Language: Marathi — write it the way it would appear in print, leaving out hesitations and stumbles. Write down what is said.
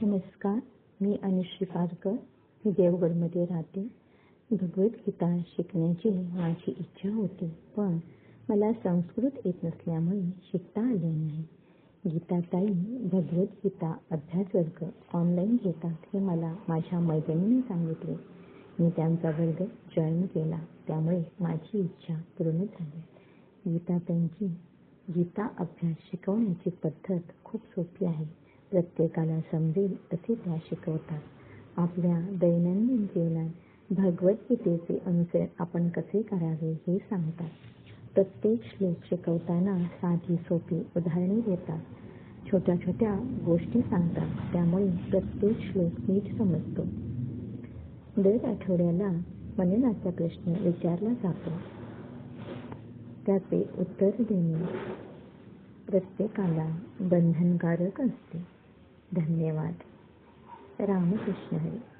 नमस्कार, मी अनुश्री पारकर. मी देवगडमध्ये राहते. भगवद्गीता शिकण्याची माझी इच्छा होती, पण मला संस्कृत येत नसल्यामुळे शिकता आले नाही. गीताताई भगवद्गीता अभ्यास वर्ग ऑनलाईन घेतात हे मला माझ्या मैत्रिणीने सांगितले. मी त्यांचा वर्ग जॉईन केला, त्यामुळे माझी इच्छा पूर्ण झाली. गीताताईंची गीता अभ्यास शिकवण्याची पद्धत खूप सोपी आहे. प्रत्येकाला समजेल असे त्या शिकवतात. आपल्या दैनंदिन जीवनात भगवद्गीतेचे अनुसरण आपण कसे करावे हे सांगतात. प्रत्येक श्लोक शिकवताना साधी सोपी उदाहरणे देतात. छोट्या छोट्या गोष्टी सांगतात, त्यामुळे प्रत्येक श्लोक नीट समजतो. दर आठवड्याला मननाचा प्रश्न विचारला जातो. त्याचे उत्तर देणे प्रत्येकाला बंधनकारक असते. धन्यवाद. रामकृष्ण हरी.